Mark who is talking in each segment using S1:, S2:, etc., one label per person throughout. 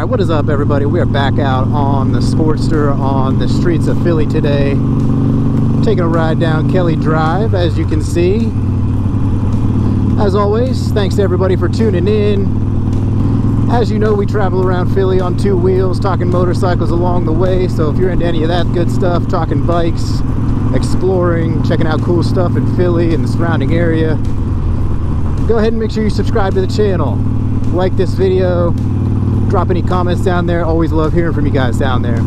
S1: What is up, everybody? We are back out on the Sportster on the streets of Philly today, taking a ride down Kelly Drive, as you can see. As always, thanks to everybody for tuning in. As you know, we travel around Philly on two wheels, talking motorcycles along the way, so if you're into any of that good stuff, talking bikes, exploring, checking out cool stuff in Philly and the surrounding area, go ahead and make sure you subscribe to the channel. Like this video, drop any comments down there. Always love hearing from you guys down there.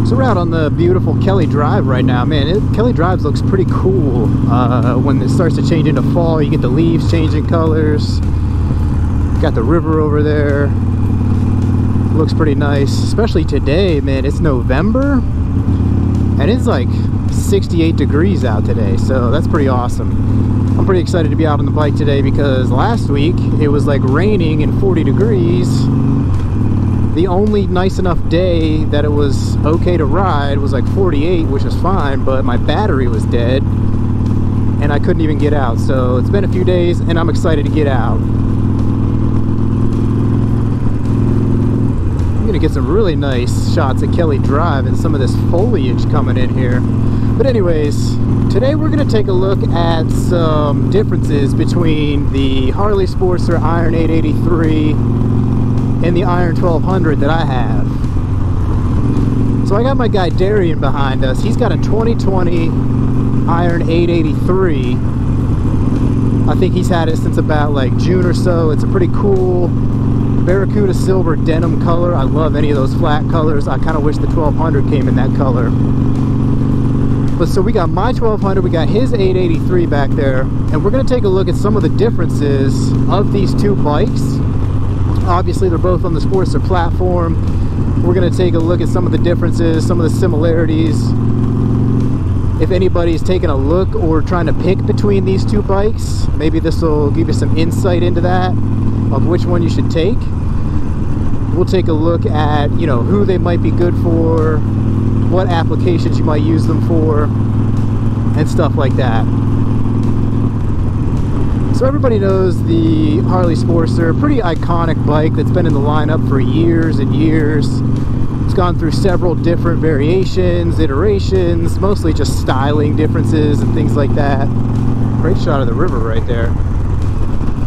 S1: So we're out on the beautiful Kelly Drive right now. Man, Kelly Drive looks pretty cool. When it starts to change into fall, you get the leaves changing colors. Got the river over there. Looks pretty nice, especially today, man. It's November and it's like 68 degrees out today, so that's pretty awesome. I'm pretty excited to be out on the bike today because last week it was like raining and 40 degrees. The only nice enough day that it was okay to ride was like 48, which is fine, but my battery was dead and I couldn't even get out. So it's been a few days and I'm excited to get out. I'm gonna get some really nice shots at Kelly Drive and some of this foliage coming in here. But anyways, today we're going to take a look at some differences between the Harley Sportster Iron 883 and the Iron 1200 that I have. So I got my guy Darian behind us. He's got a 2020 Iron 883. I think he's had it since about like June or so. It's a pretty cool Barracuda silver denim color. I love any of those flat colors. I kind of wish the 1200 came in that color. But so we got my 1200, we got his 883 back there, and we're going to take a look at some of the differences of these two bikes. Obviously they're both on the Sportster platform. We're going to take a look at some of the differences, some of the similarities. If anybody's taking a look or trying to pick between these two bikes, maybe this will give you some insight into that, of which one you should take. We'll take a look at, you know, who they might be good for, what applications you might use them for, and stuff like that. So everybody knows the Harley Sportster, pretty iconic bike that's been in the lineup for years and years. It's gone through several different variations, iterations, mostly just styling differences and things like that. Great shot of the river right there.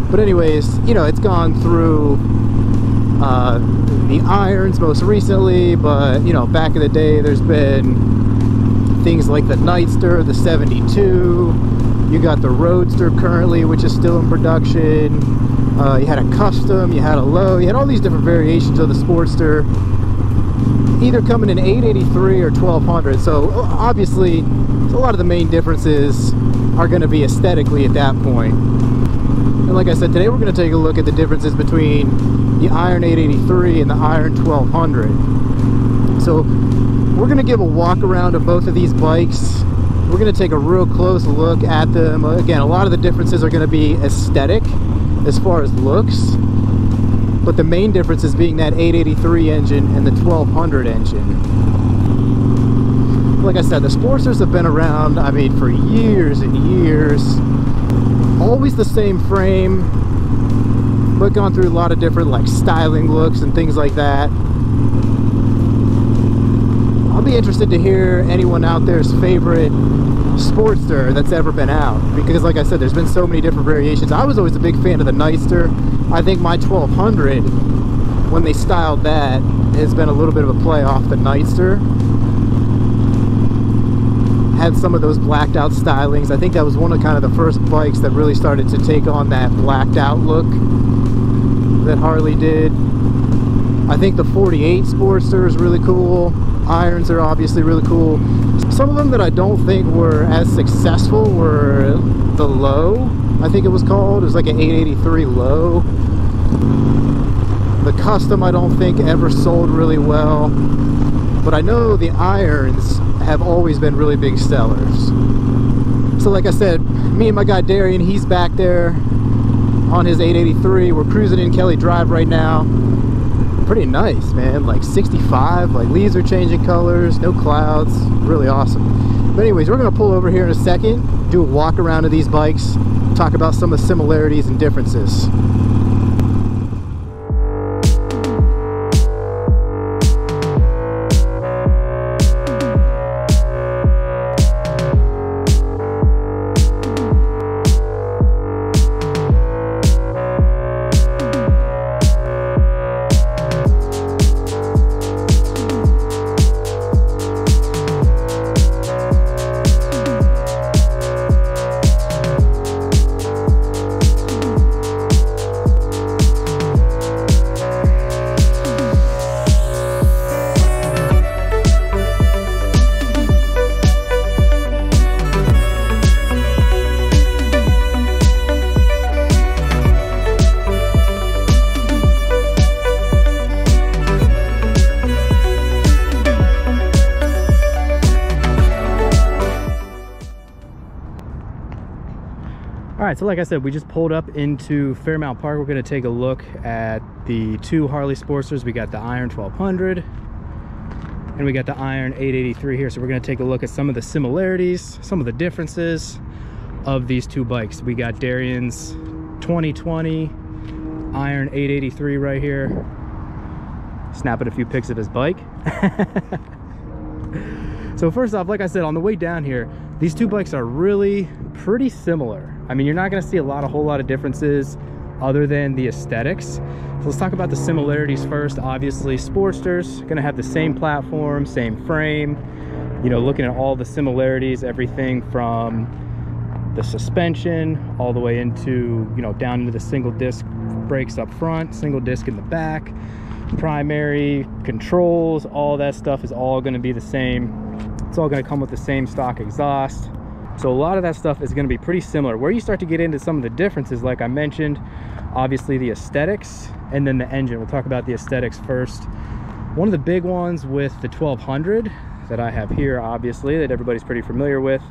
S1: But anyways, you know, it's gone through the irons most recently, but you know, back in the day there's been things like the Nightster, the 72, you got the Roadster currently, which is still in production. You had a custom, you had a low, you had all these different variations of the Sportster, either coming in 883 or 1200. So obviously a lot of the main differences are going to be aesthetically at that point. And like I said, today we're going to take a look at the differences between the Iron 883 and the Iron 1200. So we're going to give a walk around of both of these bikes. We're going to take a real close look at them. Again, a lot of the differences are going to be aesthetic as far as looks, but the main difference is being that 883 engine and the 1200 engine. Like I said, the Sportsters have been around, I mean, for years and years. Always the same frame, but gone through a lot of different like styling looks and things like that. I'll be interested to hear anyone out there's favorite Sportster that's ever been out, because like I said, there's been so many different variations. I was always a big fan of the Nightster. I think my 1200, when they styled that, has been a little bit of a play off the Nightster. Had some of those blacked out stylings. I think that was one of kind of the first bikes that really started to take on that blacked out look that Harley did. I think the 48 Sportster is really cool. Irons are obviously really cool. Some of them that I don't think were as successful were the Low, I think it was called. It was like an 883 Low. The Custom I don't think ever sold really well, but I know the Irons have always been really big sellers. So like I said, me and my guy Darian, he's back there on his 883. We're cruising in Kelly Drive right now. Pretty nice, man. Like 65, like leaves are changing colors, no clouds, really awesome. But anyways, we're gonna pull over here in a second, do a walk around of these bikes, talk about some of the similarities and differences. All right, so like I said, we just pulled up into Fairmount Park. We're going to take a look at the two Harley Sportsters. We got the Iron 1200 and we got the Iron 883 here. So we're going to take a look at some of the similarities, some of the differences of these two bikes. We got Darian's 2020 Iron 883 right here, snapping a few pics of his bike. So first off, like I said, on the way down here, these two bikes are really pretty similar. I mean, you're not going to see a whole lot of differences other than the aesthetics. So let's talk about the similarities first. Obviously, Sportster's going to have the same platform, same frame. You know, looking at all the similarities, everything from the suspension all the way into, you know, down into the single disc brakes up front, single disc in the back, primary controls, all that stuff is all going to be the same. It's all going to come with the same stock exhaust. So a lot of that stuff is going to be pretty similar. Where you start to get into some of the differences, like I mentioned, obviously the aesthetics and then the engine. We'll talk about the aesthetics first. One of the big ones with the 1200 that I have here, obviously, that everybody's pretty familiar with.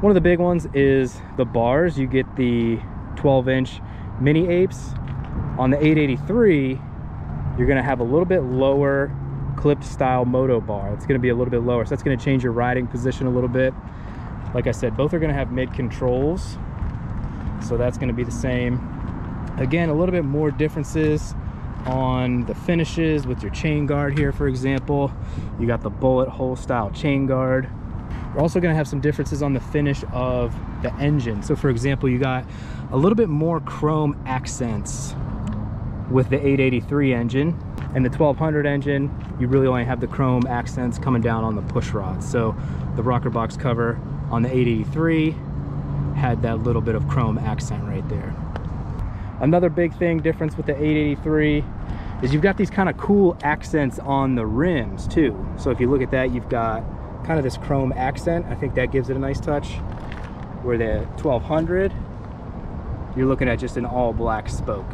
S1: One of the big ones is the bars. You get the 12-inch mini apes. On the 883, you're going to have a little bit lower clipped style moto bar. It's going to be a little bit lower, so that's going to change your riding position a little bit. Like I said, both are going to have mid controls, so that's going to be the same. Again, a little bit more differences on the finishes with your chain guard here. For example, you got the bullet hole style chain guard. We're also going to have some differences on the finish of the engine. So for example, you got a little bit more chrome accents with the 883 engine, and the 1200 engine, you really only have the chrome accents coming down on the push rods. So the rocker box cover on the 883 had that little bit of chrome accent right there. Another big difference with the 883 is you've got these kind of cool accents on the rims too. So if you look at that, you've got kind of this chrome accent. I think that gives it a nice touch. Where the 1200, you're looking at just an all black spoke.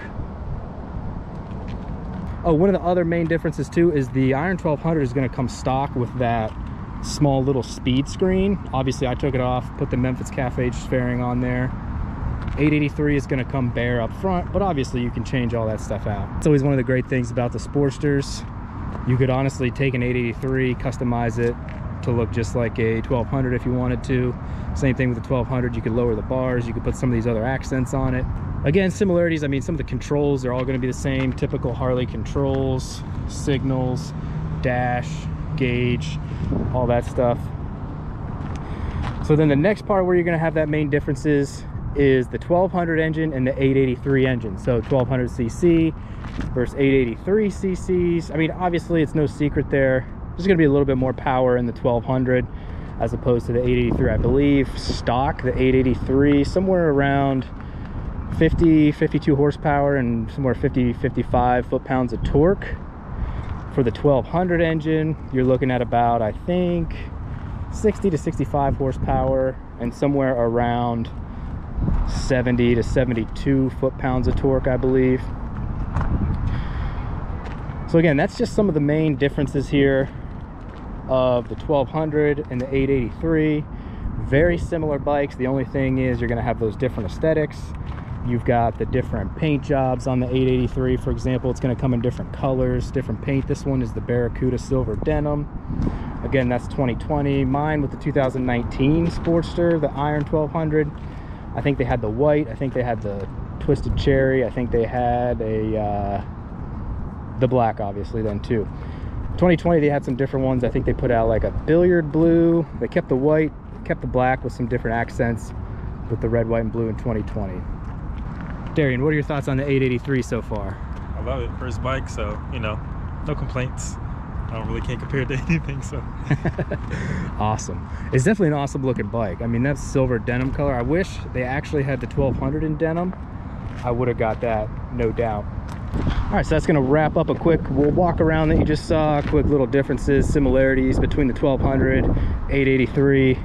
S1: Oh, one of the other main differences too is the Iron 1200 is going to come stock with that small little speed screen. Obviously I took it off, put the Memphis Cafe fairing on there. 883 is going to come bare up front, but obviously you can change all that stuff out. It's always one of the great things about the Sportsters. You could honestly take an 883, customize it to look just like a 1200 if you wanted to. Same thing with the 1200, you could lower the bars, you could put some of these other accents on it. Again, similarities, I mean, some of the controls are all going to be the same, typical Harley controls, signals, dash, gauge, all that stuff. So then the next part where you're going to have that main differences is the 1200 engine and the 883 engine. So 1200cc versus 883 cc's. I mean, obviously it's no secret there. There's going to be a little bit more power in the 1200 as opposed to the 883. I believe stock, the 883, somewhere around 52 horsepower and somewhere 55 foot-pounds of torque. For the 1200 engine, you're looking at about, I think, 60 to 65 horsepower and somewhere around 70 to 72 foot-pounds of torque, I believe. So again, that's just some of the main differences here of the 1200 and the 883. Very similar bikes. The only thing is you're going to have those different aesthetics. You've got the different paint jobs on the 883. For example, it's going to come in different colors, different paint. This one is the Barracuda Silver Denim. Again, that's 2020. Mine with the 2019 Sportster, the Iron 1200. I think they had the white. I think they had the Twisted Cherry. I think they had a the black, obviously, then too. 2020, they had some different ones. I think they put out like a billiard blue. They kept the white, kept the black with some different accents with the red, white, and blue in 2020. Darian, what are your thoughts on the 883 so far?
S2: I love it. First bike, so, you know, no complaints. I really can't compare it to anything, so.
S1: Awesome. It's definitely an awesome looking bike. I mean, that's silver denim color. I wish they actually had the 1200 in denim. I would have got that, no doubt. All right, so that's going to wrap up a quick walk around that you just saw. Quick little differences, similarities between the 1200, 883.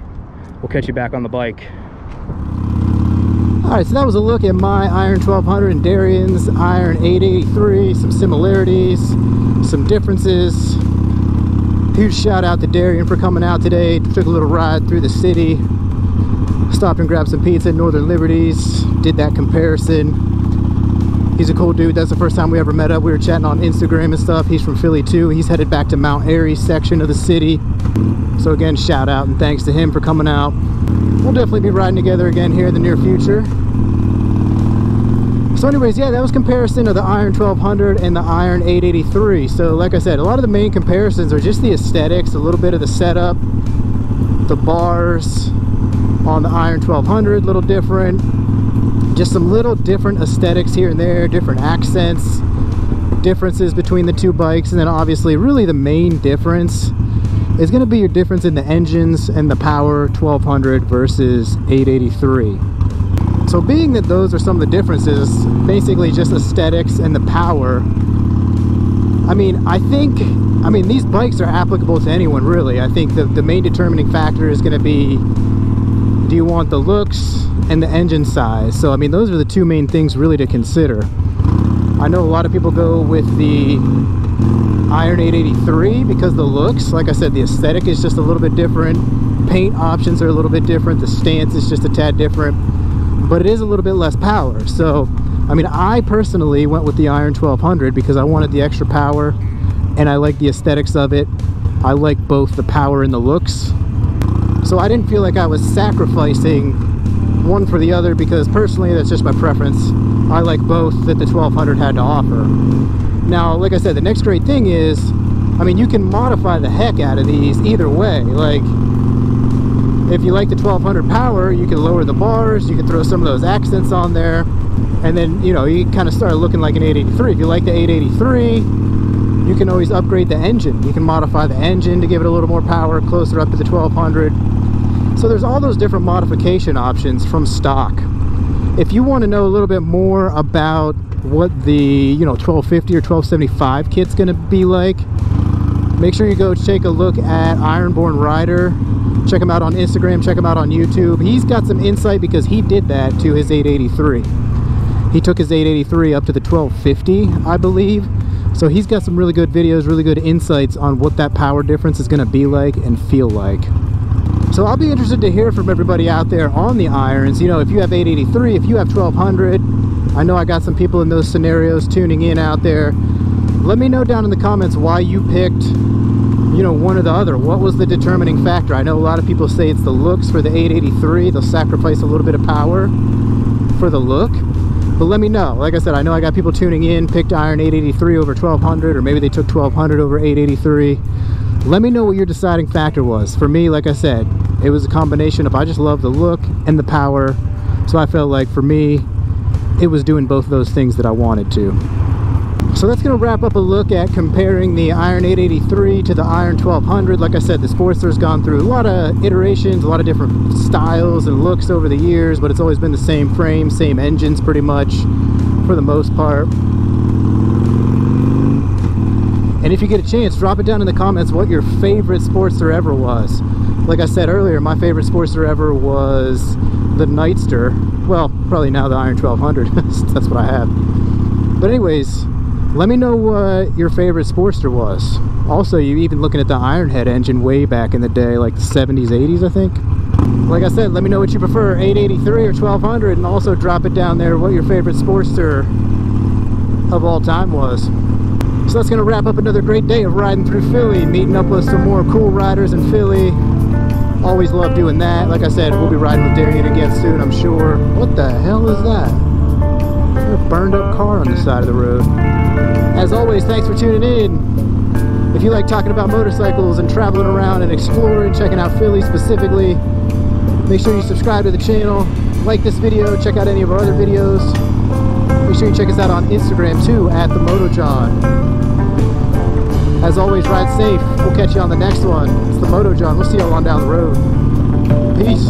S1: We'll catch you back on the bike. All right, so that was a look at my Iron 1200 and Darian's Iron 883. Some similarities, some differences. Huge shout out to Darian for coming out today. Took a little ride through the city. Stopped and grabbed some pizza at Northern Liberties, did that comparison. He's a cool dude. That's the first time we ever met up. We were chatting on Instagram and stuff. He's from Philly too. He's headed back to Mount Airy section of the city. So again, shout out and thanks to him for coming out. We'll definitely be riding together again here in the near future. So anyways, yeah, that was comparison of the Iron 1200 and the Iron 883. So like I said, a lot of the main comparisons are just the aesthetics, a little bit of the setup, the bars on the Iron 1200, a little different. Just some little different aesthetics here and there, different accents, differences between the two bikes. And then obviously really the main difference is going to be your difference in the engines and the power 1200 versus 883. So being that those are some of the differences, basically just aesthetics and the power, I mean these bikes are applicable to anyone really. I think the main determining factor is going to be, do you want the looks and the engine size? So I mean, those are the two main things really to consider. I know a lot of people go with the Iron 883 because the looks, like I said, the aesthetic is just a little bit different, paint options are a little bit different, the stance is just a tad different, but it is a little bit less power. So I mean, I personally went with the Iron 1200 because I wanted the extra power and I like the aesthetics of it. I like both the power and the looks. So I didn't feel like I was sacrificing one for the other, because personally that's just my preference. I like both that the 1200 had to offer. Now, like I said, the next great thing is, I mean, you can modify the heck out of these either way. Like, if you like the 1200 power, you can lower the bars, you can throw some of those accents on there, and then, you know, you kind of start looking like an 883. If you like the 883, you can always upgrade the engine. You can modify the engine to give it a little more power, closer up to the 1200. So there's all those different modification options from stock. If you want to know a little bit more about what the, you know, 1250 or 1275 kit's going to be like, make sure you go take a look at IronBornRider. Check him out on Instagram, check him out on YouTube. He's got some insight because he did that to his 883. He took his 883 up to the 1250, I believe. So he's got some really good videos, really good insights on what that power difference is going to be like and feel like. So I'll be interested to hear from everybody out there on the irons. You know, if you have 883, if you have 1200, I know I got some people in those scenarios tuning in out there. Let me know down in the comments why you picked, you know, one or the other. What was the determining factor? I know a lot of people say it's the looks for the 883. They'll sacrifice a little bit of power for the look. But let me know. Like I said, I know I got people tuning in, picked Iron 883 over 1200, or maybe they took 1200 over 883. Let me know what your deciding factor was. For me, like I said, it was a combination of, I just love the look and the power. So I felt like for me, it was doing both of those things that I wanted to. So that's going to wrap up a look at comparing the Iron 883 to the Iron 1200. Like I said, the Sportster's gone through a lot of iterations, a lot of different styles and looks over the years, but it's always been the same frame, same engines pretty much, for the most part. And if you get a chance, drop it down in the comments what your favorite Sportster ever was. Like I said earlier, my favorite Sportster ever was the Nightster. Well, probably now the Iron 1200. That's what I have. But anyways, let me know what your favorite Sportster was. Also, you even looking at the Ironhead engine way back in the day, like the 70s, 80s, I think. Like I said, let me know what you prefer, 883 or 1200, and also drop it down there what your favorite Sportster of all time was. So that's going to wrap up another great day of riding through Philly, meeting up with some more cool riders in Philly. Always love doing that. Like I said, we'll be riding with Darian again soon, I'm sure. What the hell is that? There's a burned up car on the side of the road. As always, thanks for tuning in. If you like talking about motorcycles and traveling around and exploring, checking out Philly specifically, make sure you subscribe to the channel, like this video, check out any of our other videos. Make sure you check us out on Instagram too, at the MotoJohn. As always, ride safe. We'll catch you on the next one. It's the MotoJohn. We'll see you all on down the road. Peace.